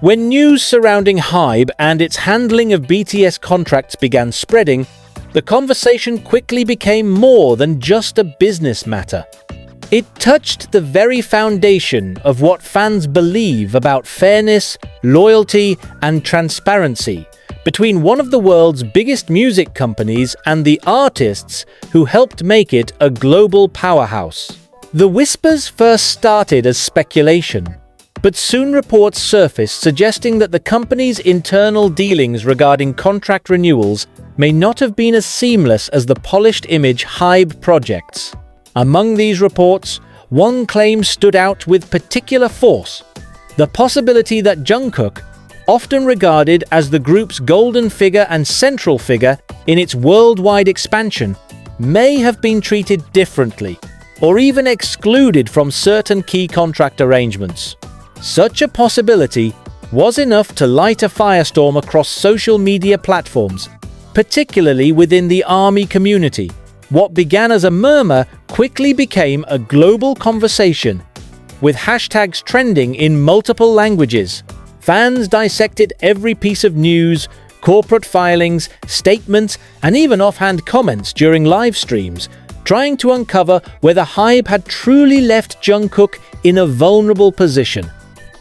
When news surrounding HYBE and its handling of BTS contracts began spreading, the conversation quickly became more than just a business matter. It touched the very foundation of what fans believe about fairness, loyalty, and transparency between one of the world's biggest music companies and the artists who helped make it a global powerhouse. The whispers first started as speculation, but soon reports surfaced suggesting that the company's internal dealings regarding contract renewals may not have been as seamless as the polished image HYBE projects. Among these reports, one claim stood out with particular force: the possibility that Jungkook, often regarded as the group's golden figure and central figure in its worldwide expansion, may have been treated differently, or even excluded from certain key contract arrangements. Such a possibility was enough to light a firestorm across social media platforms, particularly within the ARMY community. What began as a murmur quickly became a global conversation, with hashtags trending in multiple languages. Fans dissected every piece of news, corporate filings, statements, and even offhand comments during live streams, trying to uncover whether HYBE had truly left Jungkook in a vulnerable position.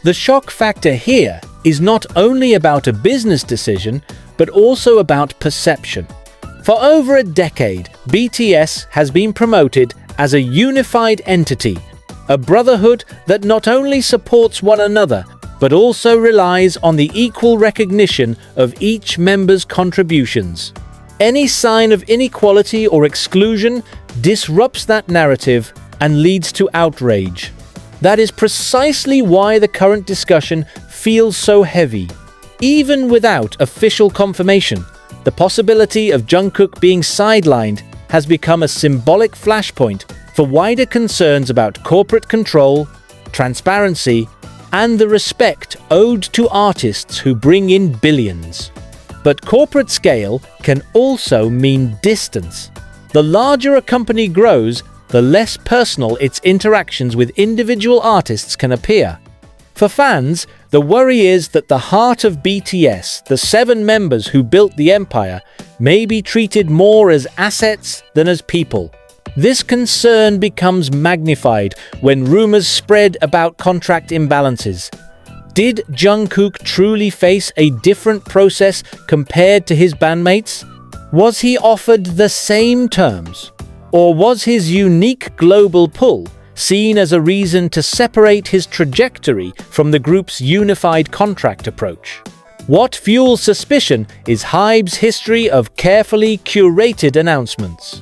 The shock factor here is not only about a business decision, but also about perception. For over a decade, BTS has been promoted as a unified entity, a brotherhood that not only supports one another, but also relies on the equal recognition of each member's contributions. Any sign of inequality or exclusion disrupts that narrative and leads to outrage. That is precisely why the current discussion feels so heavy. Even without official confirmation, the possibility of Jungkook being sidelined has become a symbolic flashpoint for wider concerns about corporate control, transparency, and the respect owed to artists who bring in billions. But corporate scale can also mean distance. The larger a company grows, the less personal its interactions with individual artists can appear. For fans, the worry is that the heart of BTS, the 7 members who built the empire, may be treated more as assets than as people. This concern becomes magnified when rumors spread about contract imbalances. Did Jungkook truly face a different process compared to his bandmates? Was he offered the same terms? Or was his unique global pull seen as a reason to separate his trajectory from the group's unified contract approach? What fuels suspicion is HYBE's history of carefully curated announcements.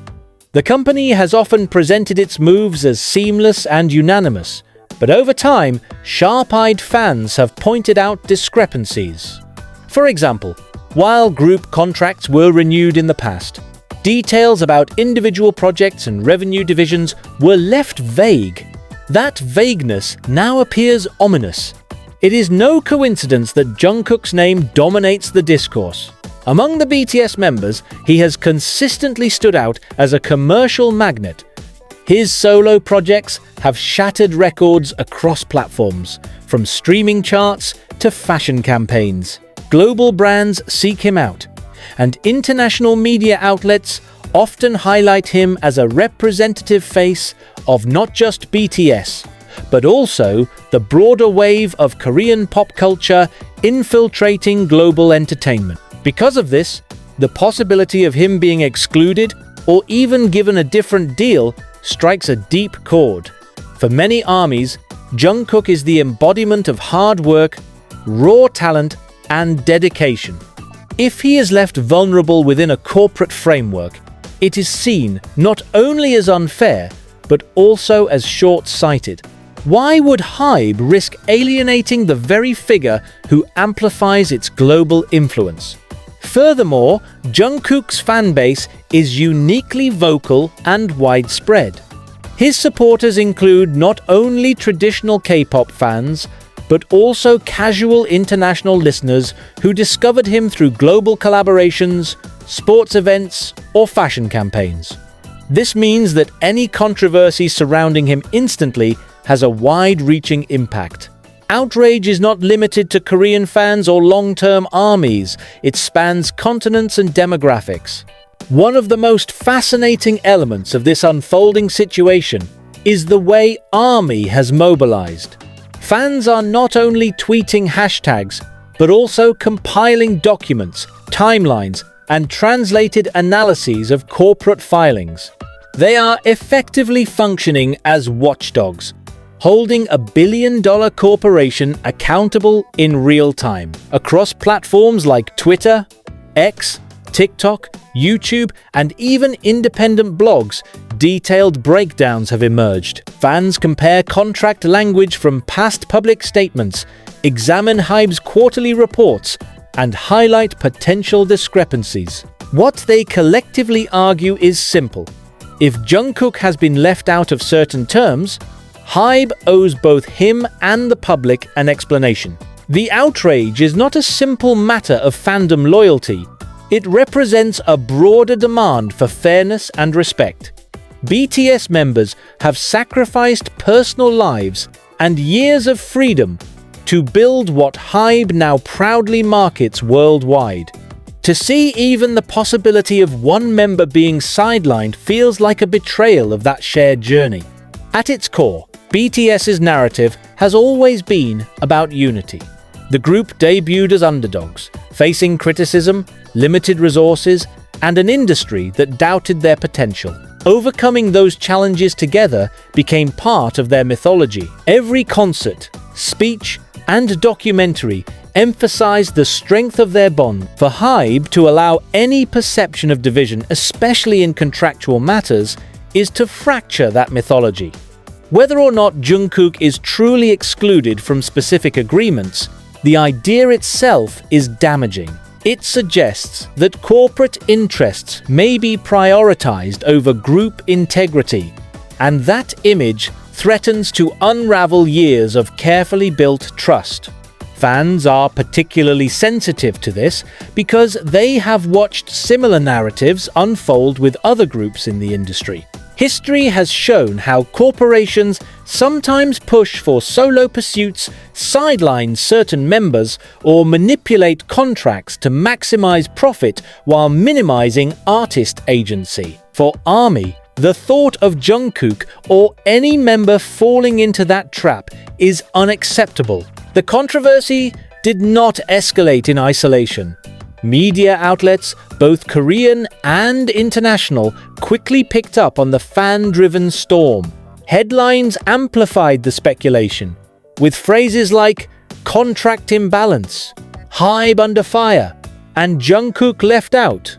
The company has often presented its moves as seamless and unanimous, but over time, sharp-eyed fans have pointed out discrepancies. For example, while group contracts were renewed in the past, details about individual projects and revenue divisions were left vague. That vagueness now appears ominous. It is no coincidence that Jungkook's name dominates the discourse. Among the BTS members, he has consistently stood out as a commercial magnet. His solo projects have shattered records across platforms, from streaming charts to fashion campaigns. Global brands seek him out, and international media outlets often highlight him as a representative face of not just BTS, but also the broader wave of Korean pop culture infiltrating global entertainment. Because of this, the possibility of him being excluded or even given a different deal strikes a deep chord. For many armies, Jungkook is the embodiment of hard work, raw talent, and dedication. If he is left vulnerable within a corporate framework, it is seen not only as unfair, but also as short-sighted. Why would HYBE risk alienating the very figure who amplifies its global influence? Furthermore, Jungkook's fanbase is uniquely vocal and widespread. His supporters include not only traditional K-pop fans, but also casual international listeners who discovered him through global collaborations, sports events, or fashion campaigns. This means that any controversy surrounding him instantly has a wide-reaching impact. Outrage is not limited to Korean fans or long-term armies. It spans continents and demographics. One of the most fascinating elements of this unfolding situation is the way ARMY has mobilized. Fans are not only tweeting hashtags, but also compiling documents, timelines, and translated analyses of corporate filings. They are effectively functioning as watchdogs, holding a billion-dollar corporation accountable in real time. Across platforms like Twitter, X, TikTok, YouTube, and even independent blogs, detailed breakdowns have emerged. Fans compare contract language from past public statements, examine HYBE's quarterly reports, and highlight potential discrepancies. What they collectively argue is simple. If Jungkook has been left out of certain terms, HYBE owes both him and the public an explanation. The outrage is not a simple matter of fandom loyalty. It represents a broader demand for fairness and respect. BTS members have sacrificed personal lives and years of freedom to build what HYBE now proudly markets worldwide. To see even the possibility of one member being sidelined feels like a betrayal of that shared journey. At its core, BTS's narrative has always been about unity. The group debuted as underdogs, facing criticism, limited resources, and an industry that doubted their potential. Overcoming those challenges together became part of their mythology. Every concert, speech, and documentary emphasized the strength of their bond. For HYBE to allow any perception of division, especially in contractual matters, is to fracture that mythology. Whether or not Jungkook is truly excluded from specific agreements, the idea itself is damaging. It suggests that corporate interests may be prioritized over group integrity, and that image threatens to unravel years of carefully built trust. Fans are particularly sensitive to this because they have watched similar narratives unfold with other groups in the industry. History has shown how corporations sometimes push for solo pursuits, sideline certain members, or manipulate contracts to maximize profit while minimizing artist agency. For ARMY, the thought of Jungkook or any member falling into that trap is unacceptable. The controversy did not escalate in isolation. Media outlets, both Korean and international, quickly picked up on the fan-driven storm. Headlines amplified the speculation, with phrases like "contract imbalance," "HYBE under fire," and "Jungkook left out,"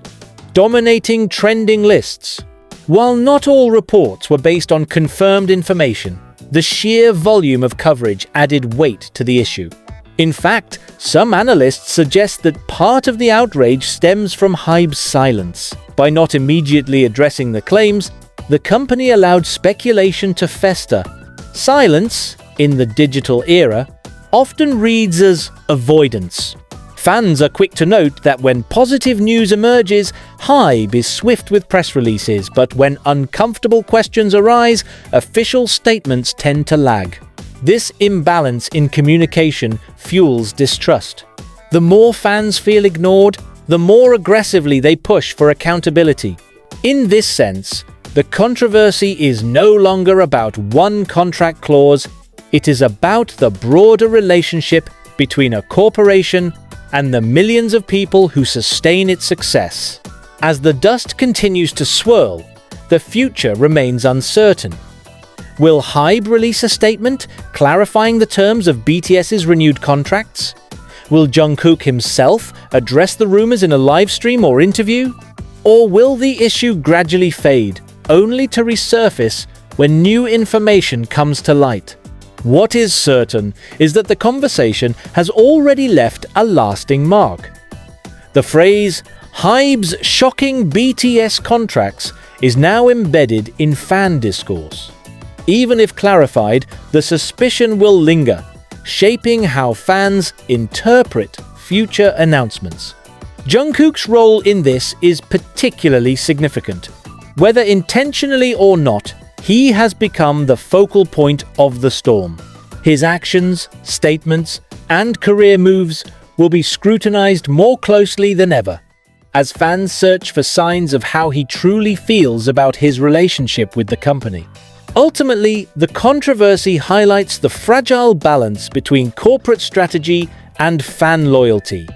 dominating trending lists. While not all reports were based on confirmed information, the sheer volume of coverage added weight to the issue. In fact, some analysts suggest that part of the outrage stems from HYBE's silence. By not immediately addressing the claims, the company allowed speculation to fester. Silence, in the digital era, often reads as avoidance. Fans are quick to note that when positive news emerges, HYBE is swift with press releases, but when uncomfortable questions arise, official statements tend to lag. This imbalance in communication fuels distrust. The more fans feel ignored, the more aggressively they push for accountability. In this sense, the controversy is no longer about one contract clause, it is about the broader relationship between a corporation and the millions of people who sustain its success. As the dust continues to swirl, the future remains uncertain. Will HYBE release a statement clarifying the terms of BTS's renewed contracts? Will Jungkook himself address the rumors in a live stream or interview? Or will the issue gradually fade, only to resurface when new information comes to light? What is certain is that the conversation has already left a lasting mark. The phrase, HYBE's shocking BTS contracts, is now embedded in fan discourse. Even if clarified, the suspicion will linger, shaping how fans interpret future announcements. Jungkook's role in this is particularly significant. Whether intentionally or not, he has become the focal point of the storm. His actions, statements, and career moves will be scrutinized more closely than ever, as fans search for signs of how he truly feels about his relationship with the company. Ultimately, the controversy highlights the fragile balance between corporate strategy and fan loyalty.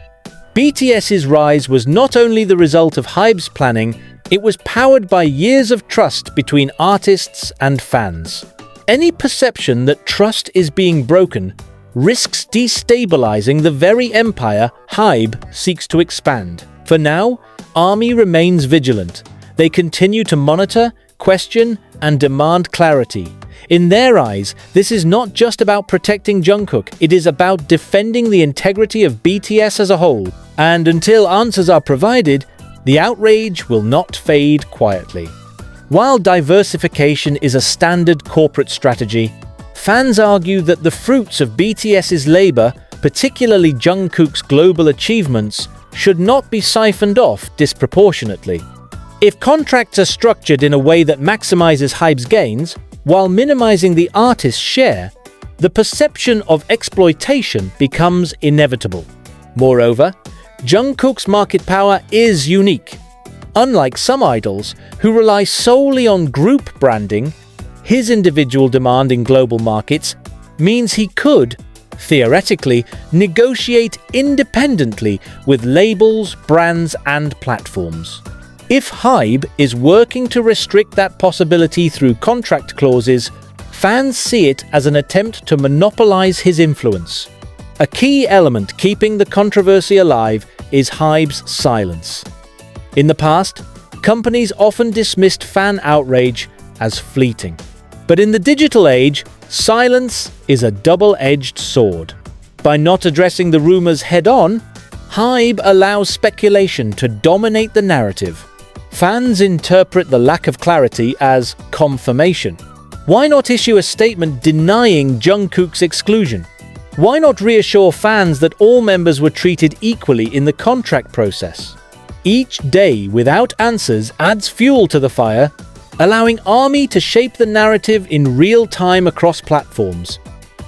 BTS's rise was not only the result of HYBE's planning, it was powered by years of trust between artists and fans. Any perception that trust is being broken risks destabilizing the very empire HYBE seeks to expand. For now, ARMY remains vigilant. They continue to monitor, question, and demand clarity. In their eyes, this is not just about protecting Jungkook, it is about defending the integrity of BTS as a whole. And until answers are provided, the outrage will not fade quietly. While diversification is a standard corporate strategy, fans argue that the fruits of BTS's labor, particularly Jungkook's global achievements, should not be siphoned off disproportionately. If contracts are structured in a way that maximizes HYBE's gains, while minimizing the artist's share, the perception of exploitation becomes inevitable. Moreover, Jungkook's market power is unique. Unlike some idols who rely solely on group branding, his individual demand in global markets means he could, theoretically, negotiate independently with labels, brands, and platforms. If HYBE is working to restrict that possibility through contract clauses, fans see it as an attempt to monopolize his influence. A key element keeping the controversy alive is HYBE's silence. In the past, companies often dismissed fan outrage as fleeting. But in the digital age, silence is a double-edged sword. By not addressing the rumors head-on, HYBE allows speculation to dominate the narrative. Fans interpret the lack of clarity as confirmation. Why not issue a statement denying Jungkook's exclusion? Why not reassure fans that all members were treated equally in the contract process? Each day without answers adds fuel to the fire, allowing ARMY to shape the narrative in real time across platforms.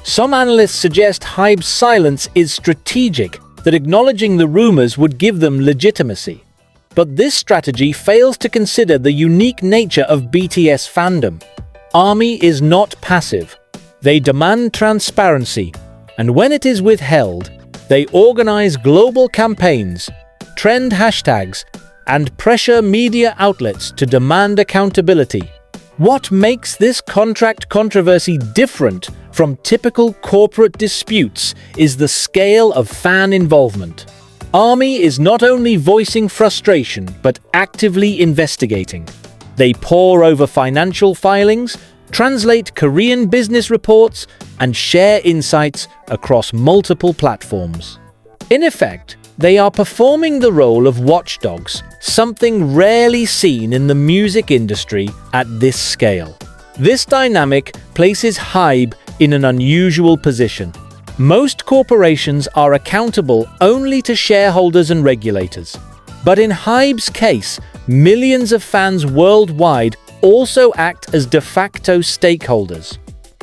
Some analysts suggest HYBE's silence is strategic, that acknowledging the rumors would give them legitimacy. But this strategy fails to consider the unique nature of BTS fandom. ARMY is not passive. They demand transparency, and when it is withheld, they organize global campaigns, trend hashtags, and pressure media outlets to demand accountability. What makes this contract controversy different from typical corporate disputes is the scale of fan involvement. ARMY is not only voicing frustration, but actively investigating. They pore over financial filings, translate Korean business reports, and share insights across multiple platforms. In effect, they are performing the role of watchdogs, something rarely seen in the music industry at this scale. This dynamic places HYBE in an unusual position. Most corporations are accountable only to shareholders and regulators. But in HYBE's case, millions of fans worldwide also act as de facto stakeholders.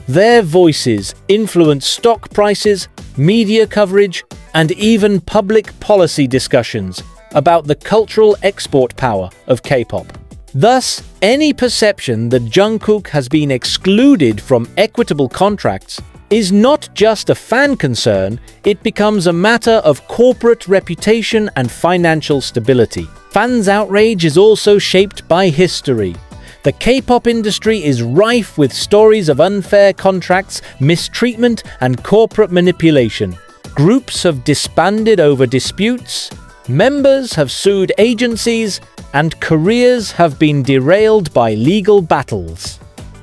Their voices influence stock prices, media coverage, and even public policy discussions about the cultural export power of K-pop. Thus, any perception that Jungkook has been excluded from equitable contracts is not just a fan concern, it becomes a matter of corporate reputation and financial stability. Fans' outrage is also shaped by history. The K-pop industry is rife with stories of unfair contracts, mistreatment, and corporate manipulation. Groups have disbanded over disputes, members have sued agencies, and careers have been derailed by legal battles.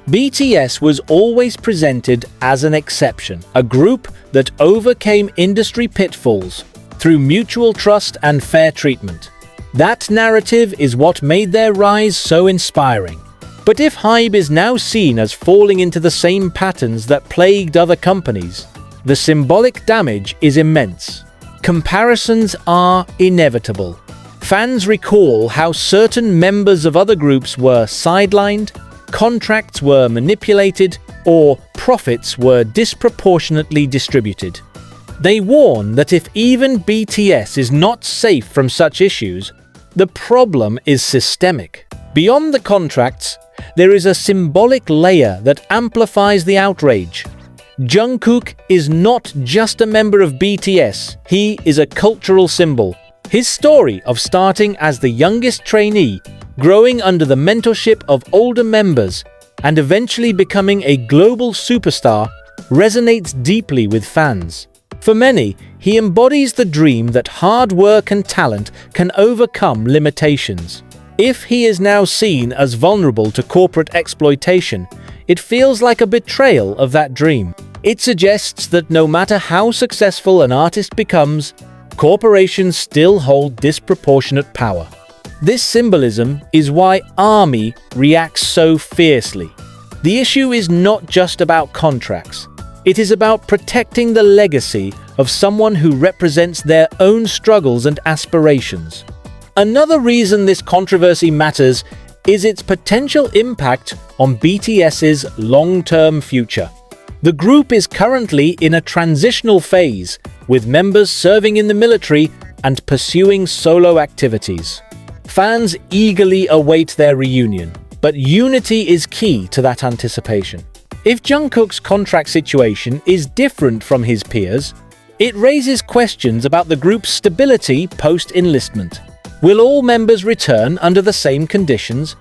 BTS was always presented as an exception, a group that overcame industry pitfalls through mutual trust and fair treatment. That narrative is what made their rise so inspiring. But if HYBE is now seen as falling into the same patterns that plagued other companies, the symbolic damage is immense. Comparisons are inevitable. Fans recall how certain members of other groups were sidelined, contracts were manipulated, or profits were disproportionately distributed. They warn that if even BTS is not safe from such issues, the problem is systemic. Beyond the contracts, there is a symbolic layer that amplifies the outrage. Jungkook is not just a member of BTS, he is a cultural symbol. His story of starting as the youngest trainee, growing under the mentorship of older members, and eventually becoming a global superstar resonates deeply with fans. For many, he embodies the dream that hard work and talent can overcome limitations. If he is now seen as vulnerable to corporate exploitation, it feels like a betrayal of that dream. It suggests that no matter how successful an artist becomes, corporations still hold disproportionate power. This symbolism is why ARMY reacts so fiercely. The issue is not just about contracts. It is about protecting the legacy of someone who represents their own struggles and aspirations. Another reason this controversy matters is its potential impact on BTS's long-term future. The group is currently in a transitional phase, with members serving in the military and pursuing solo activities. Fans eagerly await their reunion, but unity is key to that anticipation. If Jungkook's contract situation is different from his peers, it raises questions about the group's stability post-enlistment. Will all members return under the same conditions?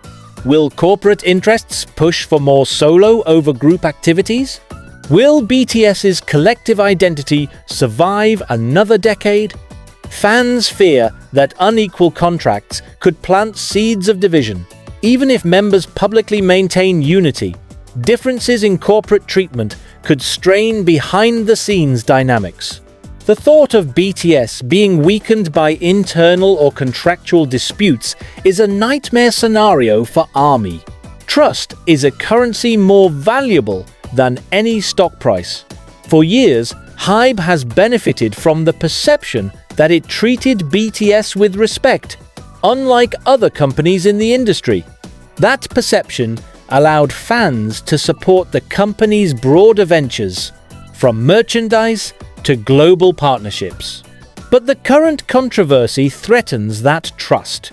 Will corporate interests push for more solo over group activities? Will BTS's collective identity survive another decade? Fans fear that unequal contracts could plant seeds of division. Even if members publicly maintain unity, differences in corporate treatment could strain behind-the-scenes dynamics. The thought of BTS being weakened by internal or contractual disputes is a nightmare scenario for ARMY. Trust is a currency more valuable than any stock price. For years, HYBE has benefited from the perception that it treated BTS with respect, unlike other companies in the industry. That perception allowed fans to support the company's broader ventures, from merchandise to global partnerships. But the current controversy threatens that trust.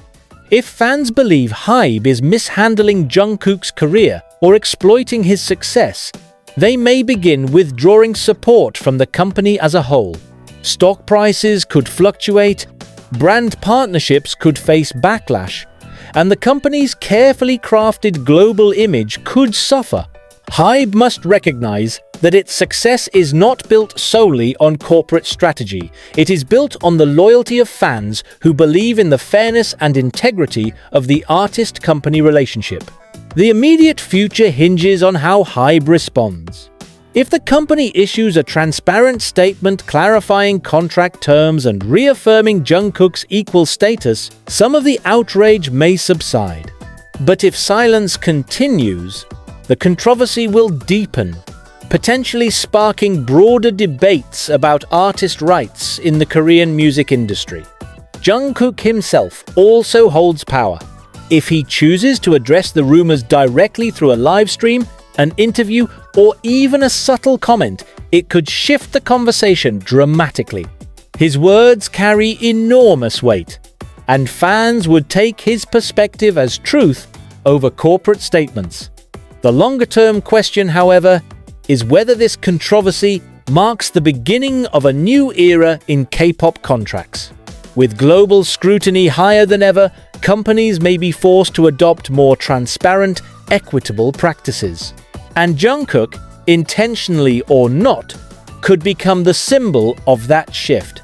If fans believe HYBE is mishandling Jungkook's career or exploiting his success, they may begin withdrawing support from the company as a whole. Stock prices could fluctuate, brand partnerships could face backlash, and the company's carefully crafted global image could suffer. HYBE must recognize that its success is not built solely on corporate strategy. It is built on the loyalty of fans who believe in the fairness and integrity of the artist-company relationship. The immediate future hinges on how HYBE responds. If the company issues a transparent statement clarifying contract terms and reaffirming Jungkook's equal status, some of the outrage may subside. But if silence continues, the controversy will deepen, potentially sparking broader debates about artist rights in the Korean music industry. Jungkook himself also holds power. If he chooses to address the rumors directly through a live stream, an interview, or even a subtle comment, it could shift the conversation dramatically. His words carry enormous weight, and fans would take his perspective as truth over corporate statements. The longer-term question, however, is whether this controversy marks the beginning of a new era in K-pop contracts. With global scrutiny higher than ever, companies may be forced to adopt more transparent, equitable practices. And Jungkook, intentionally or not, could become the symbol of that shift.